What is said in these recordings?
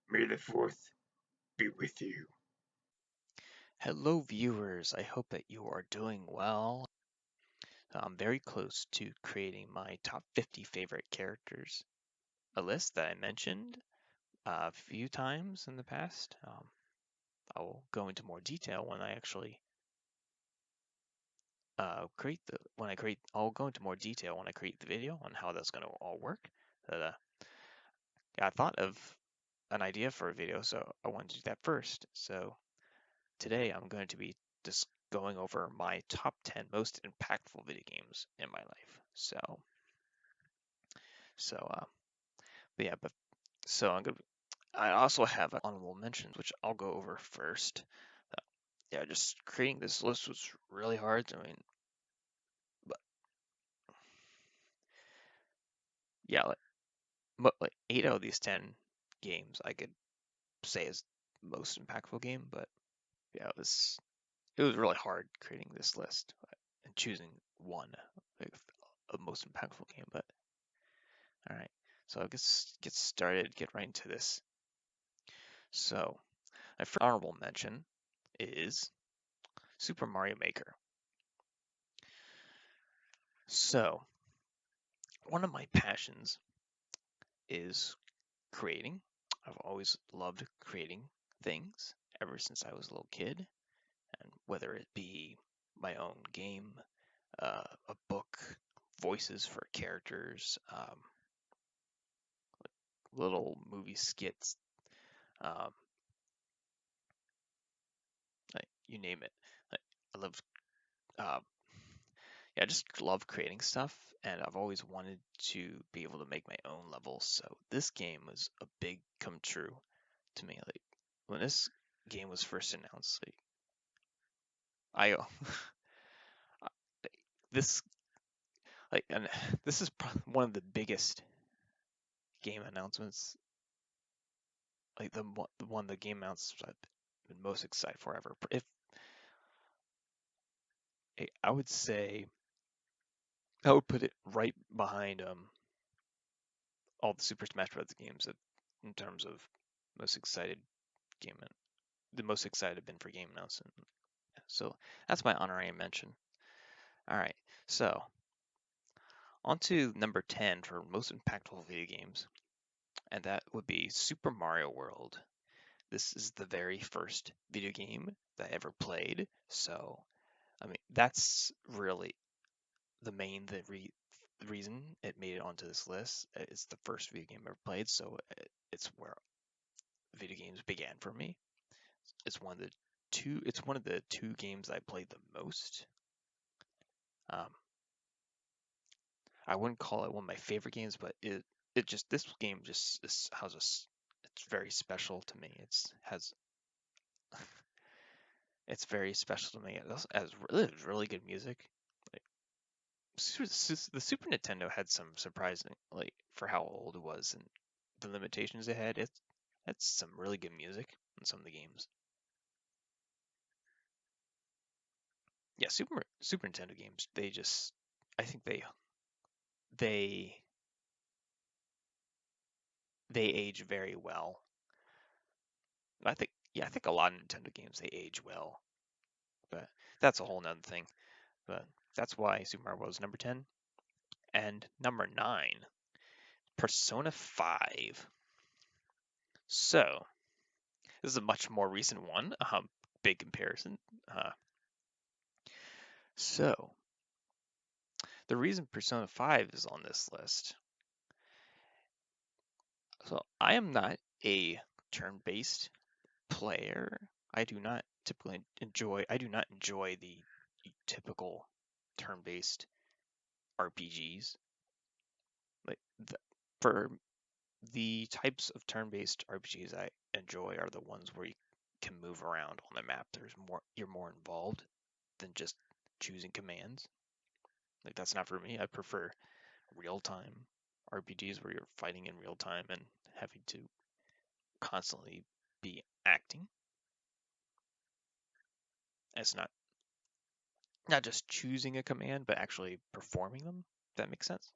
May the fourth be with you. Hello, viewers. I hope that you are doing well. I'm very close to creating my top 50 favorite characters, a list that I mentioned a few times in the past. I will go into more detail when I actually I'll go into more detail when I create the video on how that's going to all work. But, I thought of an idea for a video, so I wanted to do that first. So today I'm going to be just going over my top 10 most impactful video games in my life. So, but yeah, but so I'm gonna. I also have honorable mentions, which I'll go over first. Uh, yeah, just creating this list was really hard. I mean, but yeah, like 8 out of these 10 games I could say is most impactful game, but yeah, it was really hard creating this list and choosing one like a most impactful game. But all right, so I guess get started, get right into this. So my first honorable mention is Super Mario Maker. So one of my passions is creating. I've always loved creating things ever since I was a little kid, and whether it be my own game, a book, voices for characters, little movie skits, um, like, you name it. Like, I love, uh, yeah, I just love creating stuff, and I've always wanted to be able to make my own levels. So this game was a big come true to me. Like when this game was first announced, like I this and this is one of the biggest game announcements, like the one the game announcements I've been most excited for ever. If I would say, I would put it right behind all the Super Smash Bros. Games in terms of most excited game, the most excited I've been for game announcement. So that's my honorary mention. All right, so on to number 10 for most impactful video games, and that would be Super Mario World. This is the very first video game that I ever played, so I mean that's really the reason it made it onto this list. It's the first video game I ever played, so it's where video games began for me. It's one of the two games I played the most. Um, I wouldn't call it one of my favorite games, but it just this game just has it's very special to me. It's very special to me. It also has really good music. Like the Super Nintendo had some surprising, like for how old it was and the limitations it had. It's some really good music in some of the games. Yeah, Super Nintendo games. I think they they age very well. I think a lot of Nintendo games they age well, but that's a whole nother thing. But that's why Super Mario Bros. Number 10. And number 9, Persona 5. So, this is a much more recent one, big comparison. Uh, so, the reason Persona 5 is on this list, so I am not a turn-based player. I do not enjoy the typical turn-based RPGs. Like for the types of turn-based RPGs I enjoy are the ones where you can move around on the map. You're more involved than just choosing commands. Like that's not for me. I prefer real-time RPGs where you're fighting in real time and having to constantly be acting. It's not just choosing a command, but actually performing them. If that makes sense.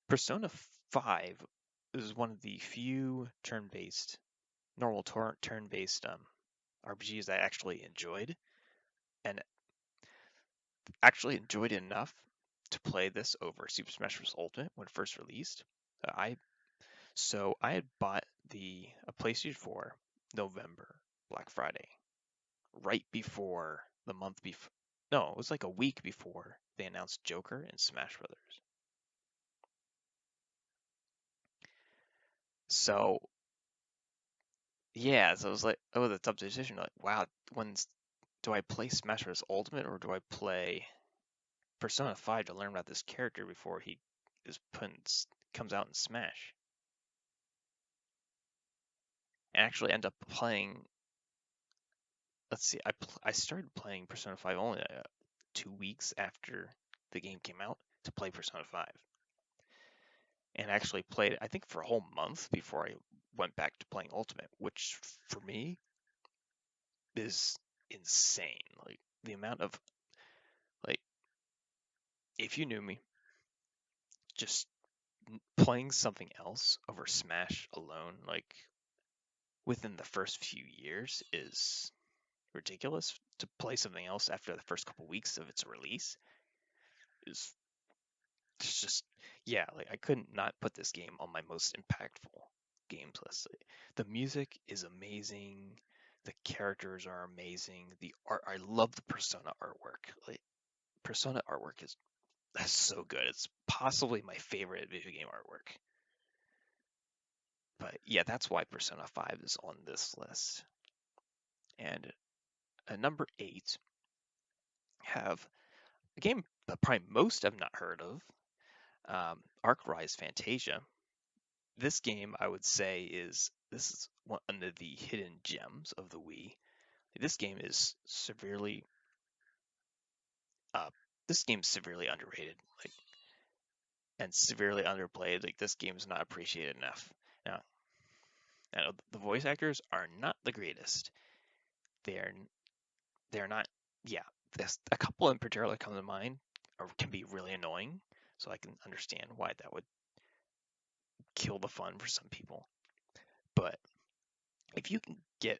Persona 5 is one of the few normal turn-based RPGs I actually enjoyed, and actually enjoyed it enough to play this over Super Smash Bros. Ultimate when it first released. I had bought a PlayStation 4 November Black Friday, right before the month before. No, it was like a week before they announced Joker and Smash Brothers. So yeah, so it was like, oh, the tough decision. Like, wow, do I play Smash Bros. Ultimate or do I play Persona 5 to learn about this character before he comes out in Smash? And actually end up playing. Let's see, I started playing Persona 5 only 2 weeks after the game came out to play Persona 5, and actually played it, I think, for a whole month before I went back to playing Ultimate, which for me is insane. Like the amount of like, if you knew me, just playing something else over Smash alone, like within the first few years, is ridiculous. To play something else after the first couple weeks of its release is just, yeah, like I couldn't not put this game on my most impactful games list. The music is amazing, the characters are amazing, the art, I love the Persona artwork. Like Persona artwork that's so good. It's possibly my favorite video game artwork. But yeah, that's why Persona 5 is on this list. And at number 8, have a game that probably most have not heard of, Arc Rise Fantasia. This game, I would say, this is one of the hidden gems of the Wii. This game is severely, uh, severely underrated, like, and severely underplayed. Like this game is not appreciated enough. Now the voice actors are not the greatest. They're they're not. Yeah, a couple in particular come to mind, or can be really annoying. So I can understand why that would kill the fun for some people. But if you can get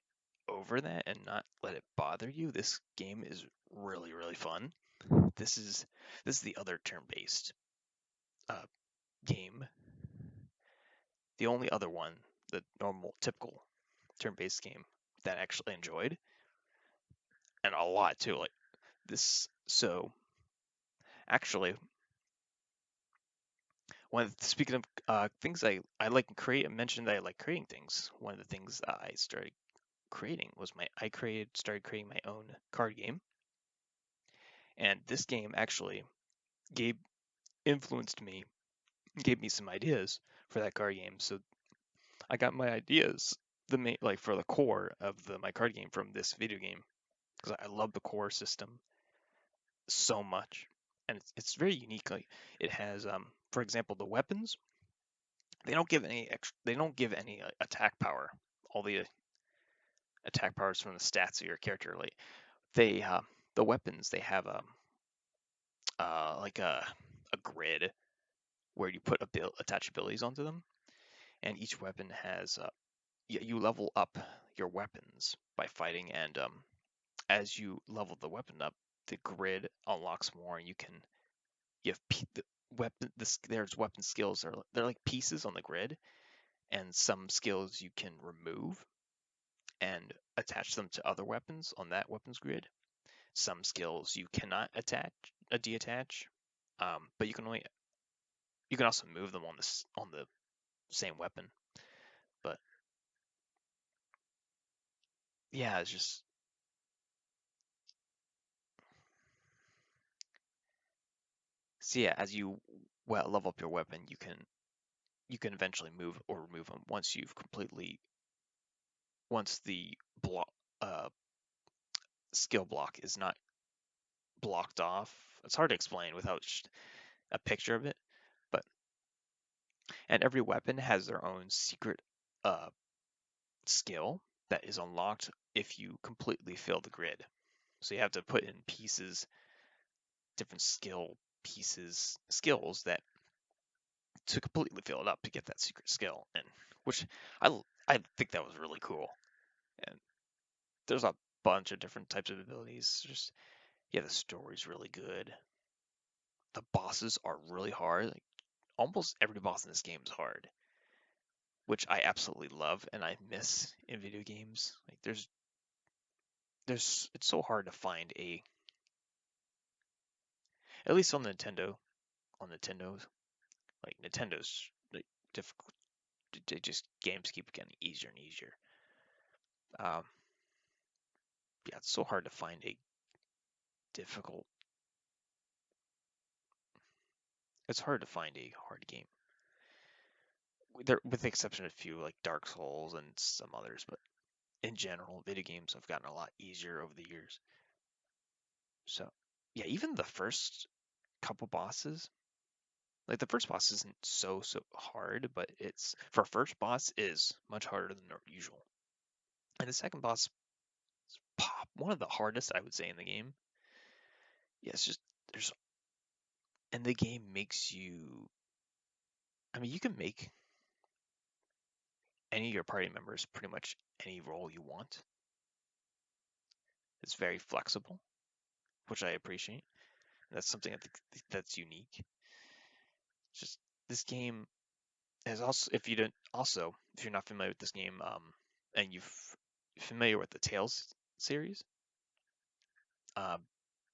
over that and not let it bother you, this game is really, really fun. This is the other turn-based uh, game. The only other one, the normal, typical turn-based game that I actually enjoyed, and a lot too. Like this. So actually, speaking of things I like to create, I mentioned that I like creating things. One of the things I started creating was started creating my own card game, and this game actually gave influenced me, gave me some ideas for that card game. So I got my ideas, for the core of my card game from this video game, because I love the core system so much, and it's very unique. Like it has, for example, the weapons. They don't give any attack power. All the attack powers from the stats of your character. Like they, the weapons, they have like a grid where you put attach abilities onto them, and each weapon has you level up your weapons by fighting, and as you level the weapon up, the grid unlocks more, and you have there's weapon skills, they're like pieces on the grid, and some skills you can remove and attach them to other weapons on that weapons grid. Some skills you cannot detach, but you can also move them on the same weapon. But yeah, it's just, so yeah, as you level up your weapon, you can eventually move or remove them once the block skill block is not blocked off. It's hard to explain without a picture of it, but and every weapon has their own secret uh, skill that is unlocked if you completely fill the grid. So you have to put in different skills that to completely fill it up to get that secret skill, and which I think that was really cool. And there's a bunch of different types of abilities. Just yeah, the story's really good. The bosses are really hard. Like, almost every boss in this game is hard, which I absolutely love and I miss in video games. Like there's it's so hard to find a, at least on Nintendo's, like Nintendo's like difficult. They just games keep getting easier and easier. Um, yeah, it's so hard to find a difficult. It's hard to find a hard game. There, with the exception of a few like Dark Souls and some others, but in general, video games have gotten a lot easier over the years. So, yeah, even the first couple bosses, like the first boss isn't so hard, but it's for a first boss is much harder than usual. And the second boss is one of the hardest I would say in the game. Yeah, it's just there's and the game makes you. I mean, you can make any of your party members pretty much any role you want. It's very flexible, which I appreciate. That's something I think that's unique. Just this game is also, if you're not familiar with this game, and you're familiar with the Tales series, uh,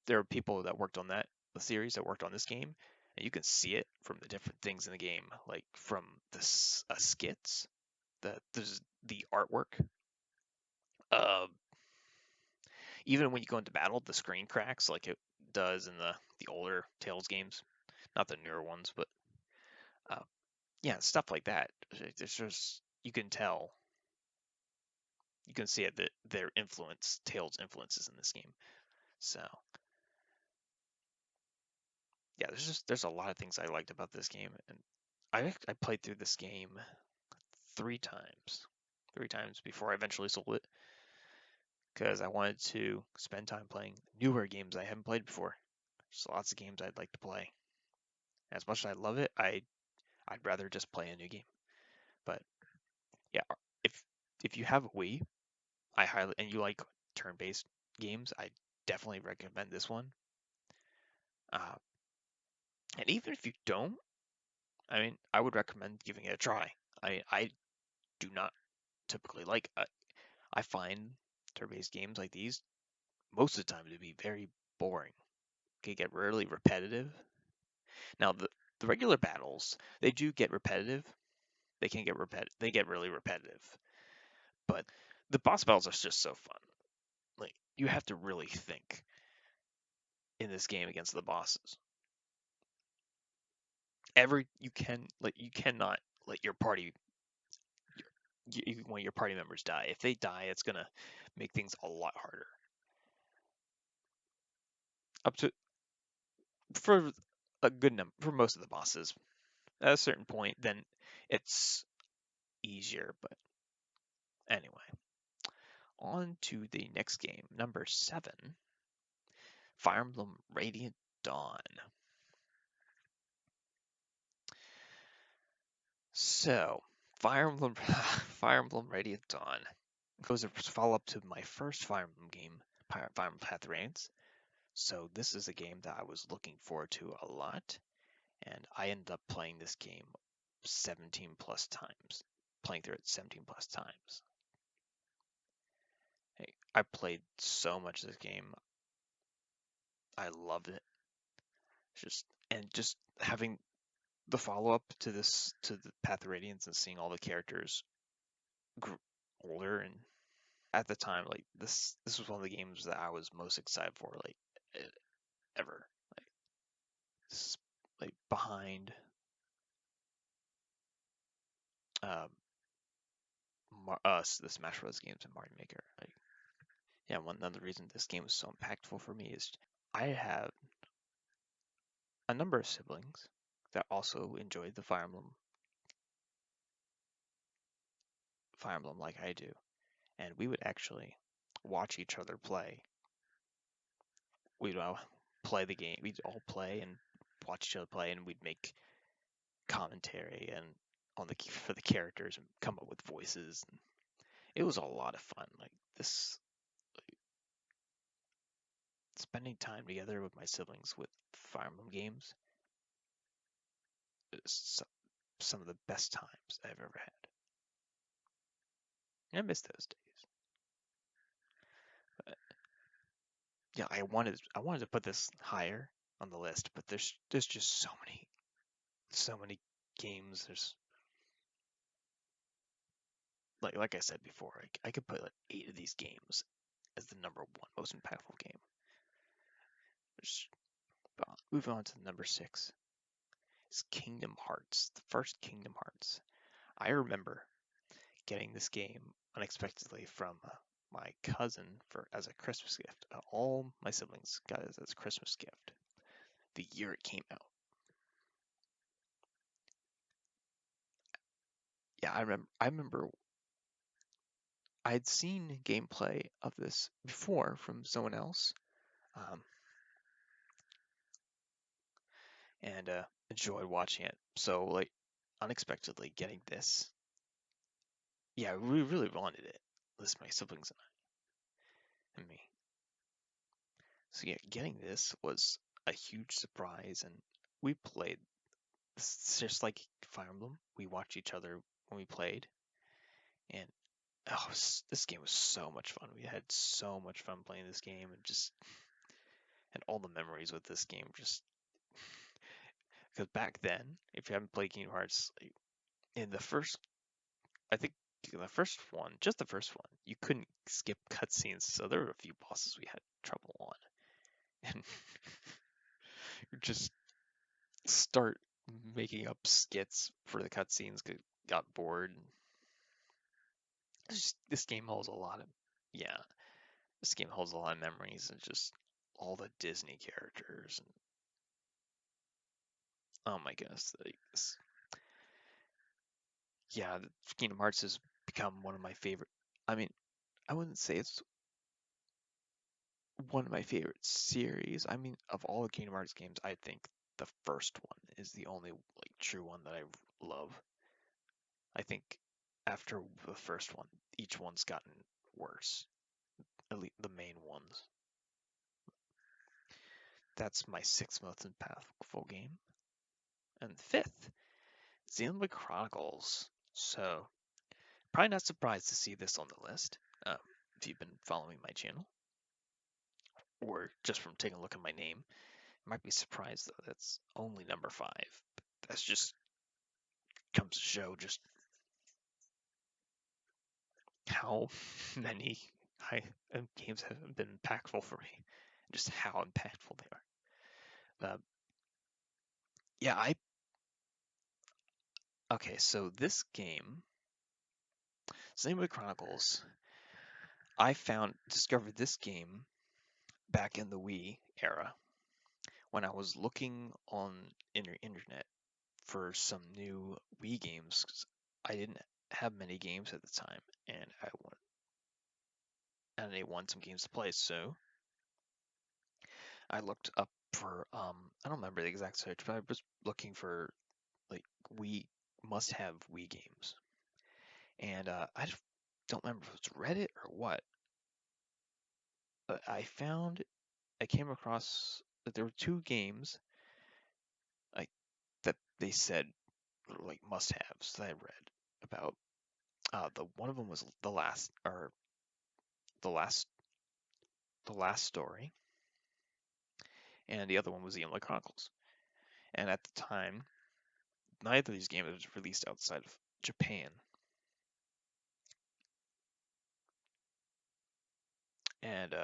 there are people that worked on that the series that worked on this game, and you can see it from the different things in the game, like from the skits, there's the artwork. Uh, Even when you go into battle, the screen cracks like it does in the older Tales games, not the newer ones, but uh, yeah, stuff like that. There's just you can tell, you can see it that their influence, Tales influences in this game. So yeah, there's a lot of things I liked about this game, and I played through this game three times, three times before I eventually sold it because I wanted to spend time playing newer games I haven't played before. There's lots of games I'd like to play. As much as I love it, I'd rather just play a new game. But yeah, if if you have a Wii, I highly and you like turn-based games, I definitely recommend this one. Uh, and even if you don't, I mean, I would recommend giving it a try. I do not typically like. I find turn-based games like these most of the time to be very boring. They get really repetitive. Now the regular battles they do get repetitive. They can get They get really repetitive. But the boss battles are just so fun. Like you have to really think in this game against the bosses. You cannot let your party when your party members die. If they die, it's gonna make things a lot harder. Up to for a good number for most of the bosses. At a certain point, then it's easier. But anyway, on to the next game, number 7, Fire Emblem Radiant Dawn. So, Fire Emblem, Fire Emblem Radiant Dawn goes a follow-up to my first Fire Emblem game, Fire Emblem Path of Radiance. So this is a game that I was looking forward to a lot, and I ended up playing this game 17 plus times, playing through it 17 plus times. Hey, I played so much of this game. I loved it. Just having the follow-up to the Path of Radiance and seeing all the characters older, and at the time, like this was one of the games that I was most excited for, like ever. Like this, like behind um the Smash Bros. Games and Mario Maker. Like, yeah, one another reason this game was so impactful for me is I have a number of siblings that also enjoyed the Fire Emblem like I do, and we would actually watch each other play. We'd all play the game. We'd all play and watch each other play, and we'd make commentary and on the for the characters and come up with voices. And it was a lot of fun. Like this, spending time together with my siblings with Fire Emblem games is some of the best times I've ever had. And I miss those days. But yeah, I wanted to put this higher on the list, but there's just so many games. There's like I said before, I could put like 8 of these games as the number one most impactful game. There's, moving on to number 6 is Kingdom Hearts, the first Kingdom Hearts. I remember getting this game unexpectedly from my cousin as a Christmas gift. All my siblings got it as a Christmas gift the year it came out. Yeah, I remember I'd seen gameplay of this before from someone else, um, and enjoyed watching it. So like unexpectedly getting this, yeah, we really wanted it. At least my siblings and me. So yeah, getting this was a huge surprise, and we played. It's just like Fire Emblem. We watched each other when we played, and oh, this game was so much fun. We had so much fun playing this game, and all the memories with this game. Just because back then, if you haven't played Kingdom Hearts, like, in the first, I think the first one, just the first one, you couldn't skip cutscenes. So there were a few bosses we had trouble on, and you just start making up skits for the cutscenes. Got bored. This game holds a lot of, yeah, this game holds a lot of memories and just all the Disney characters and oh my goodness, like yeah, Kingdom Hearts has become one of my favorite. I mean, I wouldn't say it's one of my favorite series. I mean, of all the Kingdom Hearts games, I think the first one is the only like true one that I love. I think after the first one, each one's gotten worse. At least the main ones. That's my 6th most impactful game. And 5th, Xenoblade Chronicles. So, probably not surprised to see this on the list, if you've been following my channel, or just from taking a look at my name. You might be surprised, though, that's only number 5. But that's just comes to show just how many games have been impactful for me, just how impactful they are. Yeah, okay, so this game, Xenoblade Chronicles, I discovered this game back in the Wii era when I was looking on internet for some new Wii games. 'Cause I didn't have many games at the time, and I wanted some games to play. So I looked up for I don't remember the exact search, but I was looking for like Wii must-have Wii games, and I don't remember if it was Reddit or what. But I came across that there were 2 games like that they said were like must-haves that I read about. The one of them was the last the last story, and the other one was the Xenoblade Chronicles. And at the time, neither of these games was released outside of Japan. And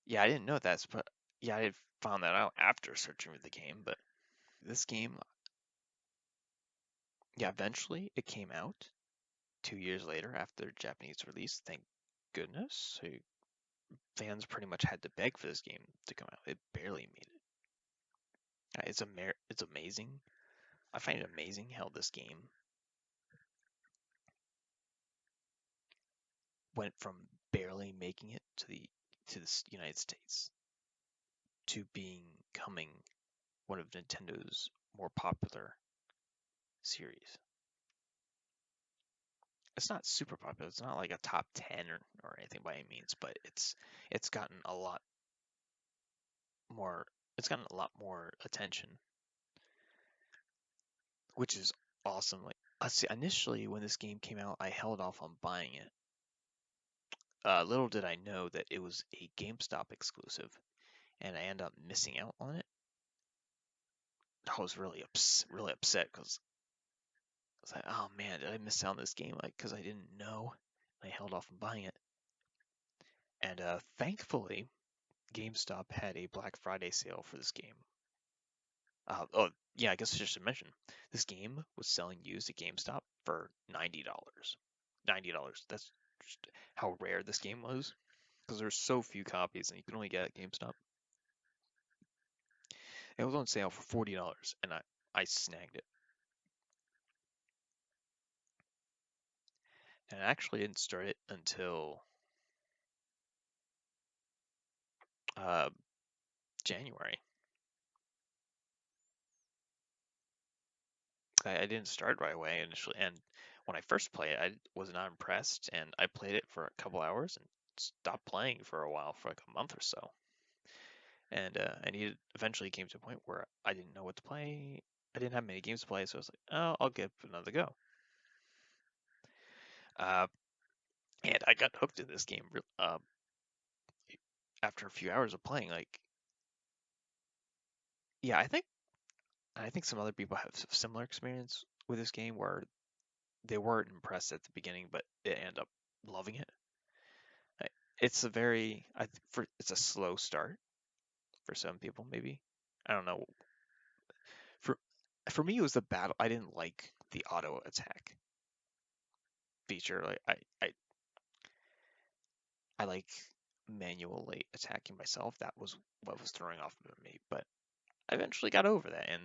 yeah, I didn't know that, but yeah, I found that out after searching for the game. But this game, yeah, eventually it came out 2 years later after Japanese release. Thank goodness. So fans pretty much had to beg for this game to come out. It barely made it. It's amazing. I find it amazing how this game went from barely making it to the United States to being coming one of Nintendo's more popular series. It's not super popular. It's not like a top 10 or anything by any means, but it's gotten a lot more. It's gotten a lot more attention, which is awesome. Like, let's see, initially when this game came out, I held off on buying it. Little did I know that it was a GameStop exclusive, and I ended up missing out on it. I was really upset because I was like, oh man, did I miss out on this game? Like, because I didn't know. I held off on buying it, and thankfully, GameStop had a Black Friday sale for this game. Oh yeah, I guess I should mention this game was selling used at GameStop for $90. $90. That's just how rare this game was because there's so few copies and you can only get it at GameStop. It was on sale for $40 and I snagged it. And I actually didn't start it until January. I didn't start right away initially, and when I first played it, I was not impressed, and I played it for a couple hours and stopped playing for a while, for like a month or so. And I needed eventually came to a point where I didn't know what to play. I didn't have many games to play, so I was like, oh, I'll give another go. Uh, and I got hooked in this game after a few hours of playing. Like, yeah, I think some other people have similar experience with this game where they weren't impressed at the beginning, but they end up loving it. It's a very it's a slow start for some people maybe. I don't know. For for me, it was the battle. I didn't like the auto attack feature. Like I like manually attacking myself. That was what was throwing off me. But I eventually got over that and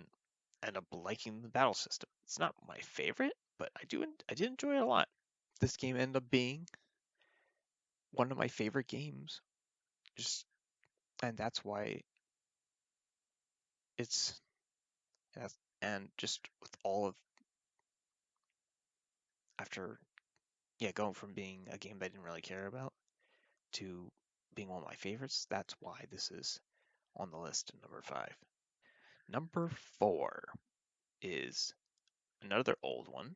ended up liking the battle system. It's not my favorite, but I did enjoy it a lot. This game ended up being one of my favorite games. Just and that's why it's and just with all of after going from being a game that I didn't really care about to being one of my favorites, that's why this is on the list at number 5. Number 4 is another old one,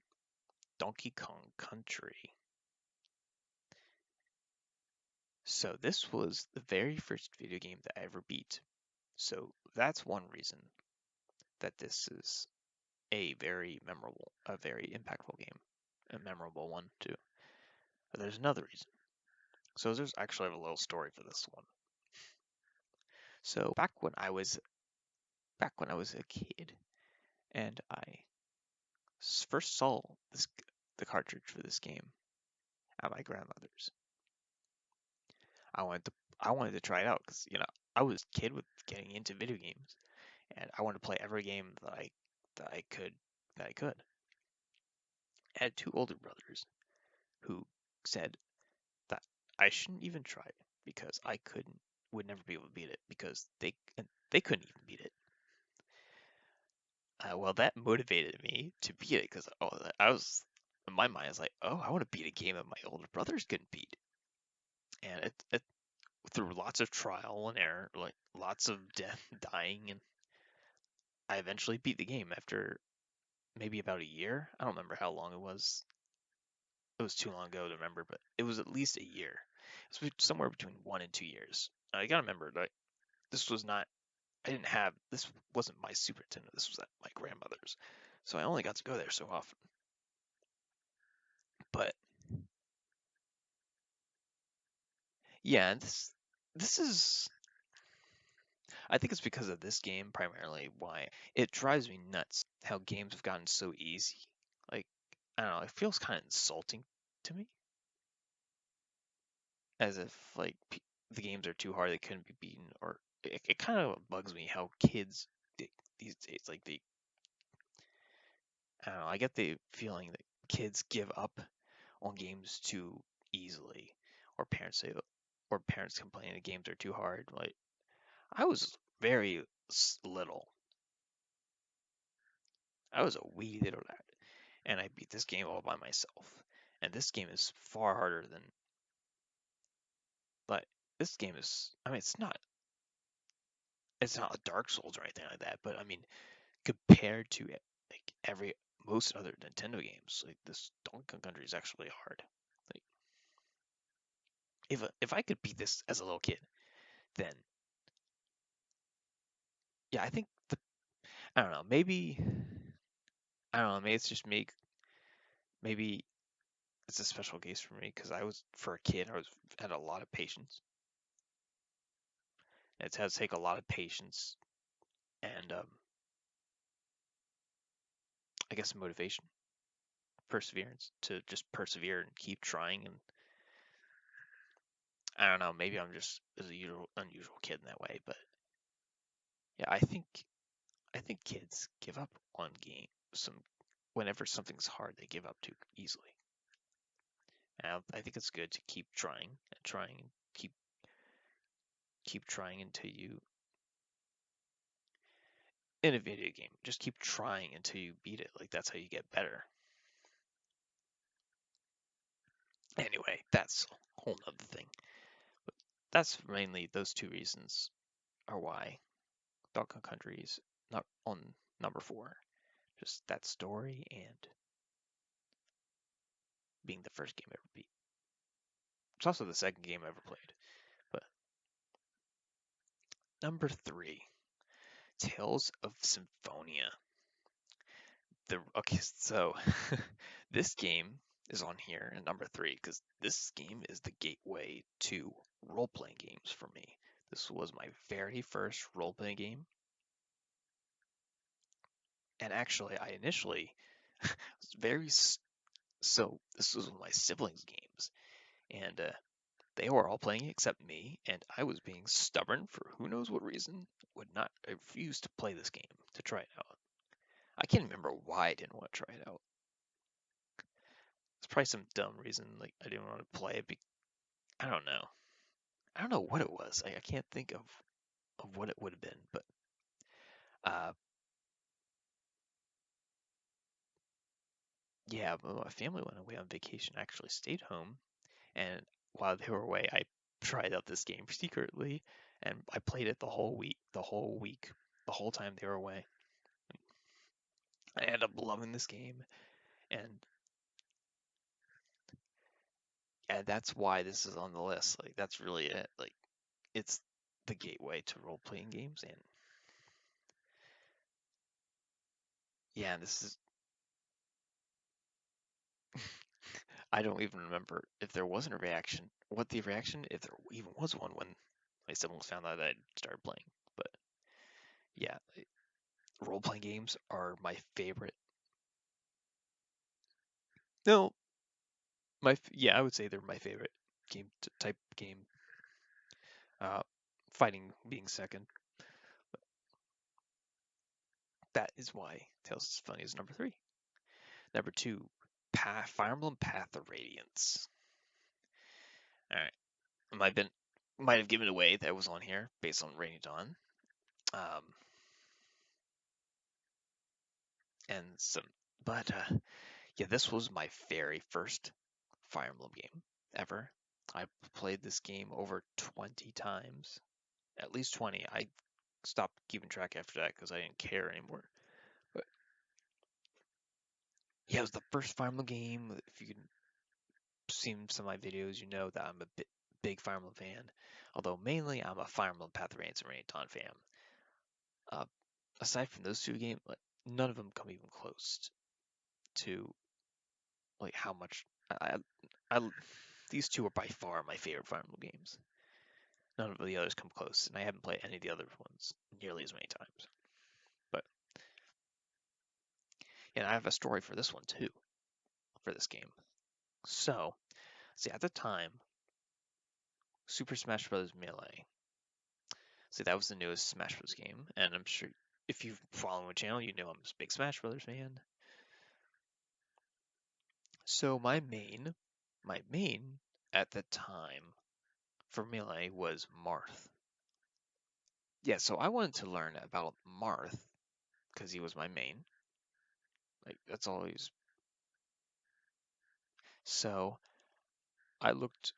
Donkey Kong Country. So this was the very first video game that I ever beat. So that's one reason that this is a very impactful game, a memorable one too. But there's another reason. So there's actually a little story for this one. So back when I was a kid, and I first saw the cartridge for this game at my grandmother's. I wanted to try it out because I was a kid with getting into video games, and I wanted to play every game that I could that I could. I had two older brothers who said that I shouldn't even try it because I would never be able to beat it because they couldn't even beat it. Well, that motivated me to beat it because I was in my mind, I was like, oh, I want to beat a game that my older brothers couldn't beat, and it through lots of trial and error, like lots of death, dying, and I eventually beat the game after maybe about a year. I don't remember how long it was. It was too long ago to remember, but it was at least a year. It was somewhere between 1 and 2 years. I gotta remember, like, this was not. This wasn't my Super Nintendo. This was at my grandmother's, so I only got to go there so often. But yeah, this is. I think it's because of this game primarily why it drives me nuts how games have gotten so easy. Like, I don't know, it feels kind of insulting to me, as if like the games are too hard, they couldn't be beaten, or it kind of bugs me how kids these days like I don't know, I get the feeling that kids give up on games too easily, or parents complain the games are too hard. Like I was very little I was a wee little lad, and I beat this game all by myself. And this game is far harder than like this game is. I mean, it's not a Dark Souls or anything like that, but I mean, compared to like every most other Nintendo games, like this Donkey Kong Country is actually hard. Like if I could beat this as a little kid, then yeah, I think I don't know, maybe I don't know, maybe it's just me. Maybe it's a special case for me because I was for a kid, had a lot of patience. It has to take a lot of patience and I guess motivation, perseverance to just persevere and keep trying. And I don't know, maybe I'm just as a unusual kid in that way, but yeah, I think kids give up on game some whenever something's hard, they give up too easily. And I think it's good to keep trying and trying and keep trying until you in a video game, just keep trying until you beat it. Like that's how you get better. Anyway, that's a whole nother thing. But that's mainly those two reasons are why Donkey Kong Country is not on number 4. Just that story and being the first game I ever beat. It's also the second game I ever played. But number 3, Tales of Symphonia. Okay, so this game is on here at number 3 because this game is the gateway to role-playing games for me. This was my very first role-playing game, and actually, I initially was very so. This was one of my siblings' games, and they were all playing it except me, and I was being stubborn for who knows what reason. I refused to play this game to try it out. I can't remember why I didn't want to try it out. It's probably some dumb reason, like I didn't want to play it. I don't know. I don't know what it was. I can't think of what it would have been, but uh, yeah, my family went away on vacation. I actually stayed home, and while they were away, I tried out this game secretly, and I played it the whole time they were away. I ended up loving this game, and yeah, that's why this is on the list. Like that's really it. Like it's the gateway to role playing games, and yeah, this is. I don't even remember if there wasn't a reaction. What the reaction, if there even was one, when my siblings found out that I started playing. But yeah, role playing games are my favorite. No, yeah, I would say they're my favorite type game. Uh, Fighting being second. That is why Tales of Symphonia is number 3. Number 2, Fire Emblem Path of Radiance. All right, might have given away that was on here based on Rainy Dawn. Um, and some, but yeah, this was my very first Fire Emblem game ever. I played this game over 20 times, at least 20. I stopped keeping track after that because I didn't care anymore. But yeah, it was the first Fire Emblem game. If you can seen some of my videos, you know that I'm a big Fire Emblem fan. Although mainly I'm a Fire Emblem Path of Radiance and Rain Dawn fan. Uh, Aside from those two games, like, none of them come even close to like how much I these two are by far my favorite Fire Emblem games. None of the others come close, and I haven't played any of the other ones nearly as many times. But and I have a story for this one too, for this game. So, see, at the time, Super Smash Bros. Melee. See, that was the newest Smash Bros. Game, and I'm sure if you follow my channel, you know I'm a big Smash Brothers fan. So my main at the time for Melee was Marth. Yeah, so I wanted to learn about Marth because he was my main. Like that's always. So I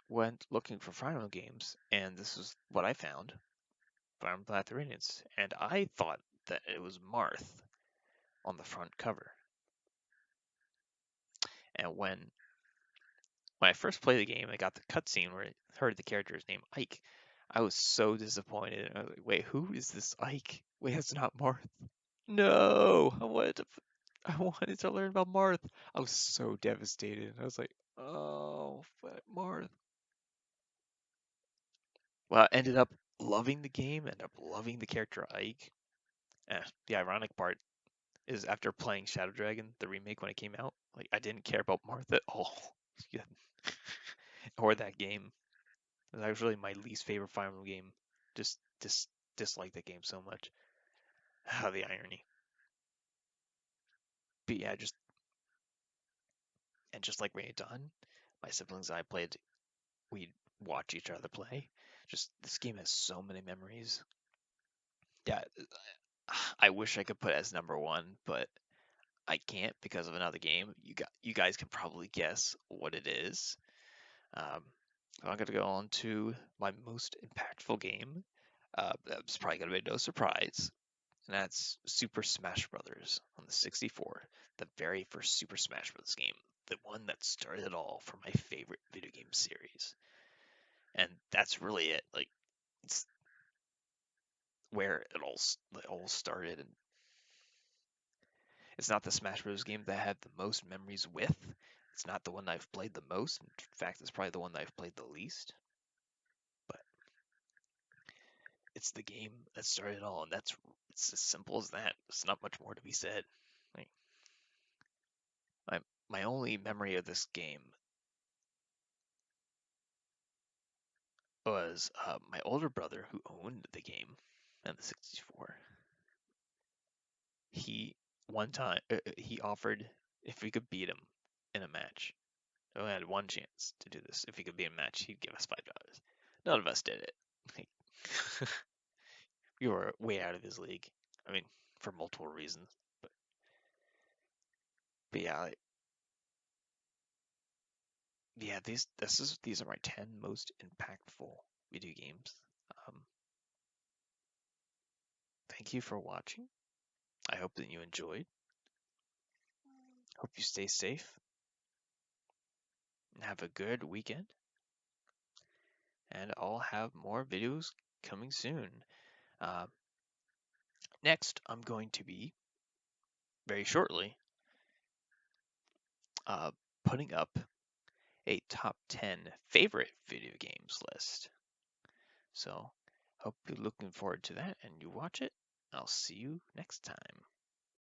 went looking for Fire Emblem games, and this is what I found: Fire Emblem Path of Radiance, and I thought that it was Marth on the front cover. And when I first played the game, I got the cutscene where I heard the character's name Ike. I was so disappointed. I was like, "Wait, who is this Ike? Wait, that's not Marth." No, I wanted to learn about Marth. I was so devastated. I was like, "Oh, but Marth." Well, I ended up loving the game. Ended up loving the character Ike. The ironic part is after playing Shadow Dragon, the remake when it came out, like I didn't care about Marth at all, or that game. It was actually my least favorite Fire Emblem game. Just dislike that game so much. How the irony. But yeah, just like Rainy Dawn, my siblings and I played. We'd watch each other play. Just this game has so many memories. Yeah, I wish I could put it as number one, but I can't because of another game. You guys can probably guess what it is. Um, I'm gonna go on to my most impactful game. That's probably gonna be no surprise, and that's Super Smash Bros. On the 64, the very first Super Smash Bros. Game, the one that started it all for my favorite video game series. And that's really it. Like, it's where it all started. And it's not the Smash Bros. Game that I have the most memories with. It's not the one I've played the most. In fact, it's probably the one that I've played the least. But it's the game that started it all, and it's as simple as that. It's not much more to be said. Like, my only memory of this game was my older brother who owned the game and the 64. He one time he offered if we could beat him in a match. We only had one chance to do this. If he could beat a match, he'd give us $5. None of us did it. Like, we were way out of his league. I mean, for multiple reasons. But, but yeah, yeah. These are my 10 most impactful video games. Um, Thank you for watching. I hope that you enjoyed. Hope you stay safe and have a good weekend. And I'll have more videos coming soon. Uh, Next, I'm going to be very shortly putting up a top 10 favorite video games list. So, hope you're looking forward to that and you watch it. I'll see you next time.